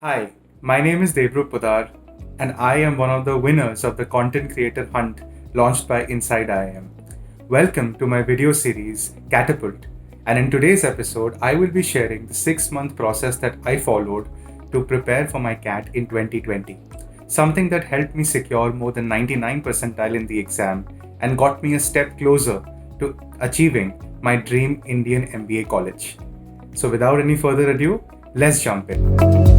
Hi, my name is Debrup Poddar, and I am one of the winners of the Content Creator Hunt launched by Inside IIM. Welcome to my video series, CATapult, and in today's episode, I will be sharing the 6-month process that I followed to prepare for my CAT in 2020, something that helped me secure more than 99 percentile in the exam and got me a step closer to achieving my dream Indian MBA college. So, without any further ado, let's jump in.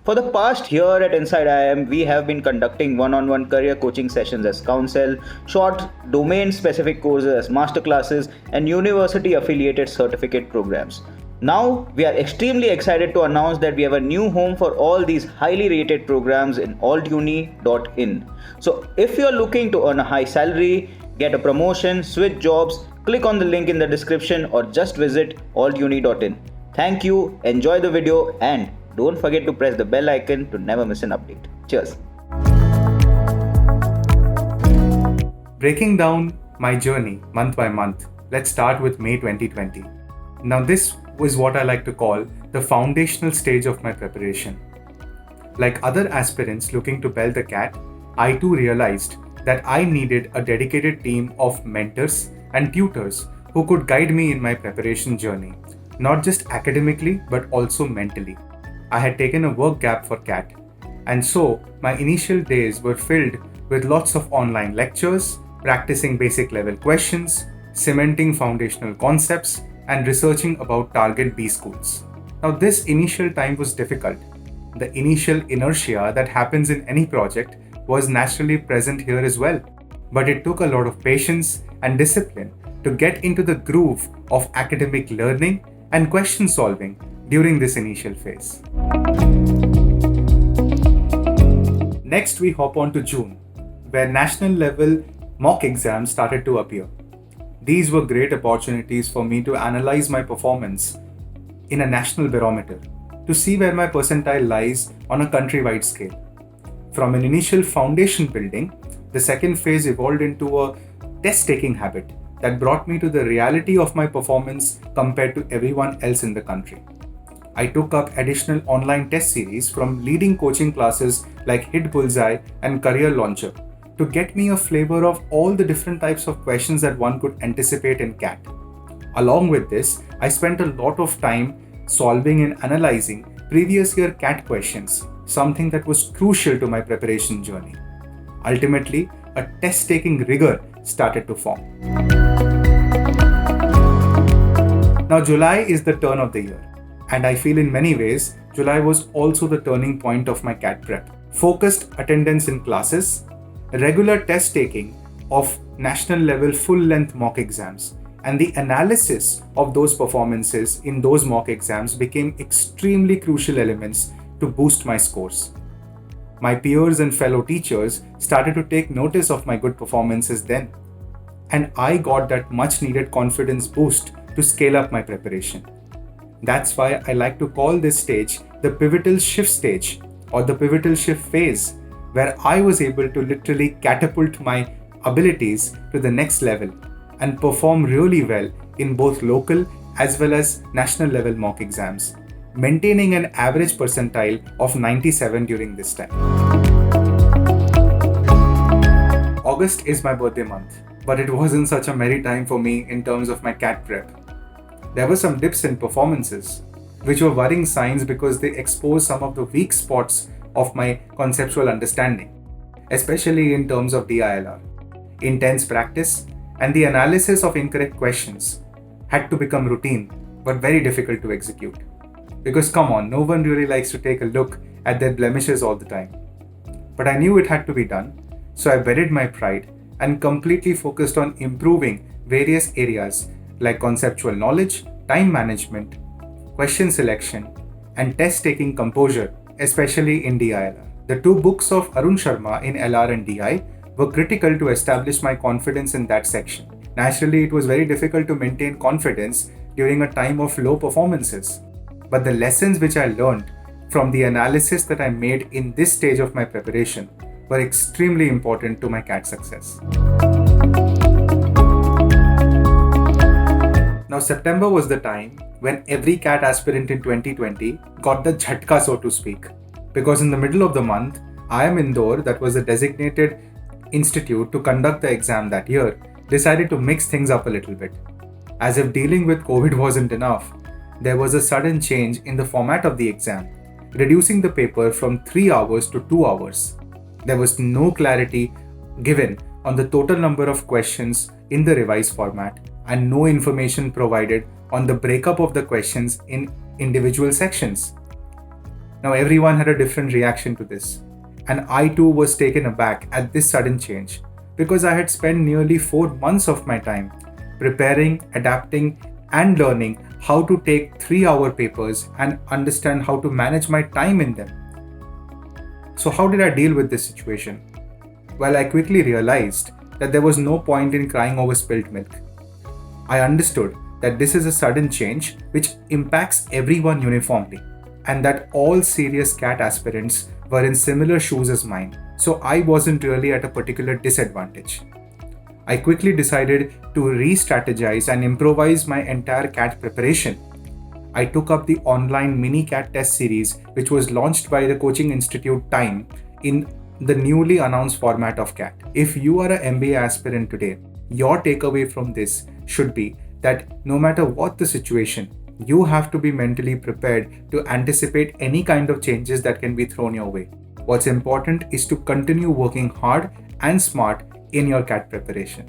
For the past year at Inside IIM, we have been conducting one-on-one career coaching sessions as counsel, short domain-specific courses as masterclasses, and university-affiliated certificate programs. Now, we are extremely excited to announce that we have a new home for all these highly rated programs in altuni.in. So, if you are looking to earn a high salary, get a promotion, switch jobs, click on the link in the description or just visit altuni.in. Thank you, enjoy the video, and don't forget to press the bell icon to never miss an update. Cheers. Breaking down my journey month by month, let's start with May 2020. Now, this was what I like to call the foundational stage of my preparation. Like other aspirants looking to belt the CAT, I too realized that I needed a dedicated team of mentors and tutors who could guide me in my preparation journey, not just academically but also mentally. I had taken a work gap for CAT, and so my initial days were filled with lots of online lectures, practicing basic level questions, cementing foundational concepts, and researching about target B schools. Now, this initial time was difficult. The initial inertia that happens in any project was naturally present here as well, but it took a lot of patience and discipline to get into the groove of academic learning and question solving during this initial phase. Next, we hop on to June, where national level mock exams started to appear. These were great opportunities for me to analyze my performance in a national barometer to see where my percentile lies on a countrywide scale. From an initial foundation building, the second phase evolved into a test-taking habit that brought me to the reality of my performance compared to everyone else in the country. I took up additional online test series from leading coaching classes like Hit Bullseye and Career Launcher to get me a flavor of all the different types of questions that one could anticipate in CAT. Along with this, I spent a lot of time solving and analyzing previous year CAT questions, something that was crucial to my preparation journey. Ultimately, a test-taking rigor started to form. Now, July is the turn of the year. And I feel in many ways, July was also the turning point of my CAT prep. Focused attendance in classes, regular test taking of national level full-length mock exams, and the analysis of those performances in those mock exams became extremely crucial elements to boost my scores. My peers and fellow teachers started to take notice of my good performances then, and I got that much needed confidence boost to scale up my preparation. That's why I like to call this stage the pivotal shift stage or the pivotal shift phase, where I was able to literally catapult my abilities to the next level and perform really well in both local as well as national level mock exams, maintaining an average percentile of 97 during this time. August is my birthday month, but it wasn't such a merry time for me in terms of my CAT prep. There were some dips in performances, which were worrying signs because they exposed some of the weak spots of my conceptual understanding, especially in terms of DILR. Intense practice and the analysis of incorrect questions had to become routine, but very difficult to execute. Because come on, no one really likes to take a look at their blemishes all the time. But I knew it had to be done, so I buried my pride and completely focused on improving various areas like conceptual knowledge, time management, question selection, and test-taking composure, especially in DILR. The two books of Arun Sharma in LR and DI were critical to establish my confidence in that section. Naturally, it was very difficult to maintain confidence during a time of low performances. But the lessons which I learned from the analysis that I made in this stage of my preparation were extremely important to my CAT success. Now, September was the time when every CAT aspirant in 2020 got the jhatka, so to speak, because in the middle of the month, IIM Indore, that was the designated institute to conduct the exam that year, decided to mix things up a little bit. As if dealing with COVID wasn't enough, there was a sudden change in the format of the exam, reducing the paper from 3 hours to 2 hours. There was no clarity given on the total number of questions in the revised format and no information provided on the breakup of the questions in individual sections. Now, everyone had a different reaction to this, and I too was taken aback at this sudden change because I had spent nearly 4 months of my time preparing, adapting, and learning how to take 3-hour papers and understand how to manage my time in them. So, how did I deal with this situation? Well, I quickly realized that there was no point in crying over spilt milk. I understood that this is a sudden change which impacts everyone uniformly, and that all serious CAT aspirants were in similar shoes as mine, so I wasn't really at a particular disadvantage. I quickly decided to re-strategize and improvise my entire CAT preparation. I took up the online mini CAT test series, which was launched by the Coaching Institute Time in the newly announced format of CAT. If you are an MBA aspirant today, your takeaway from this should be that no matter what the situation, you have to be mentally prepared to anticipate any kind of changes that can be thrown your way. What's important is to continue working hard and smart in your CAT preparation.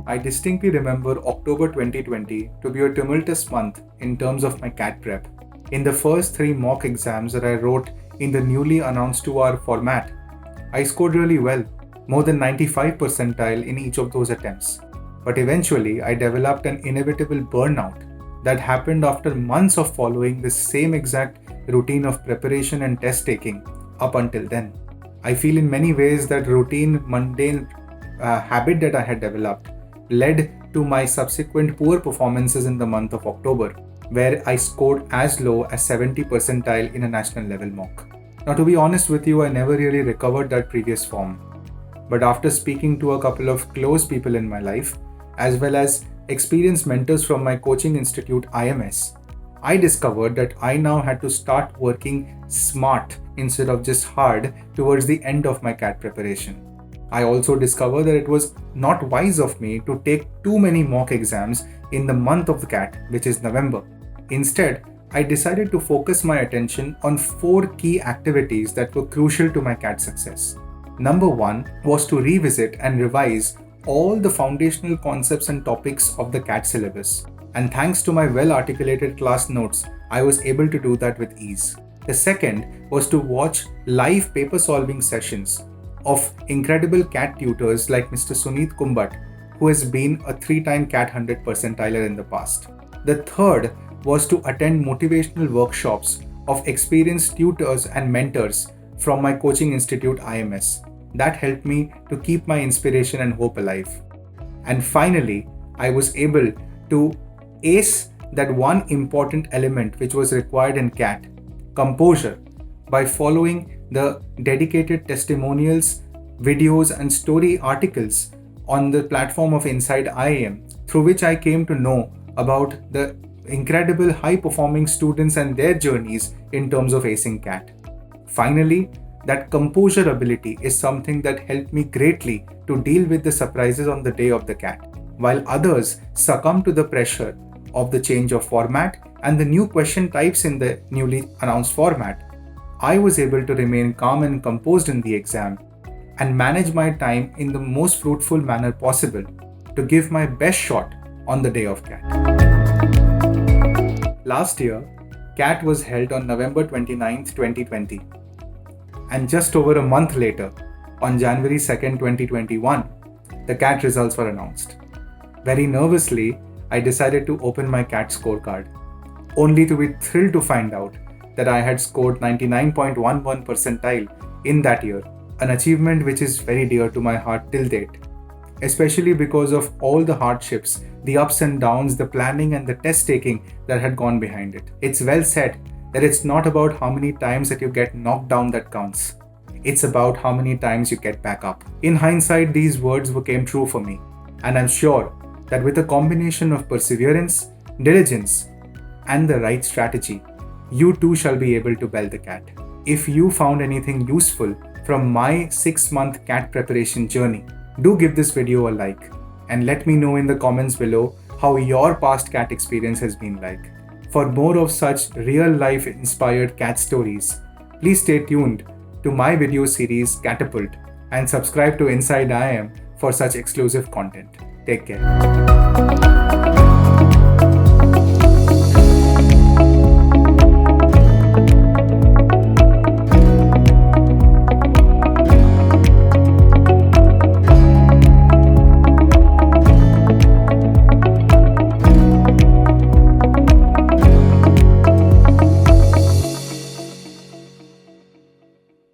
I distinctly remember October 2020 to be a tumultuous month in terms of my CAT prep. In the first 3 mock exams that I wrote in the newly announced 2-hour format, I scored really well, more than 95 percentile in each of those attempts. But eventually, I developed an inevitable burnout that happened after months of following the same exact routine of preparation and test taking up until then. I feel in many ways that routine, mundane habit that I had developed led to my subsequent poor performances in the month of October, where I scored as low as 70 percentile in a national level mock. Now, to be honest with you, I never really recovered that previous form. But after speaking to a couple of close people in my life, as well as experienced mentors from my coaching institute IMS, I discovered that I now had to start working smart instead of just hard towards the end of my CAT preparation. I also discovered that it was not wise of me to take too many mock exams in the month of the CAT, which is November. Instead, I decided to focus my attention on 4 key activities that were crucial to my CAT success. Number 1 was to revisit and revise all the foundational concepts and topics of the CAT syllabus. And thanks to my well-articulated class notes, I was able to do that with ease. The second was to watch live paper solving sessions of incredible CAT tutors like Mr. Suneet Kumbat, who has been a 3-time CAT 100 percentiler in the past. The third was to attend motivational workshops of experienced tutors and mentors from my coaching institute IMS. That helped me to keep my inspiration and hope alive. And finally, I was able to ace that one important element which was required in CAT, composure, by following the dedicated testimonials, videos and story articles on the platform of Inside IIM, through which I came to know about the incredible high-performing students and their journeys in terms of acing CAT. Finally, that composure ability is something that helped me greatly to deal with the surprises on the day of the CAT. While others succumb to the pressure of the change of format and the new question types in the newly announced format, I was able to remain calm and composed in the exam and manage my time in the most fruitful manner possible to give my best shot on the day of CAT. Last year, CAT was held on November 29th, 2020. And just over a month later, on January 2nd, 2021, the CAT results were announced. Very nervously, I decided to open my CAT scorecard, only to be thrilled to find out that I had scored 99.11 percentile in that year, an achievement which is very dear to my heart till date, especially because of all the hardships the ups and downs, the planning and the test taking that had gone behind it. It's well said that it's not about how many times that you get knocked down that counts. It's about how many times you get back up. In hindsight, these words came true for me, and I'm sure that with a combination of perseverance, diligence, and the right strategy, you too shall be able to bell the CAT. If you found anything useful from my 6-month CAT preparation journey, do give this video a like and let me know in the comments below how your past CAT experience has been like. For more of such real-life inspired CAT stories, please stay tuned to my video series CATapult and subscribe to Inside IIM for such exclusive content. Take care.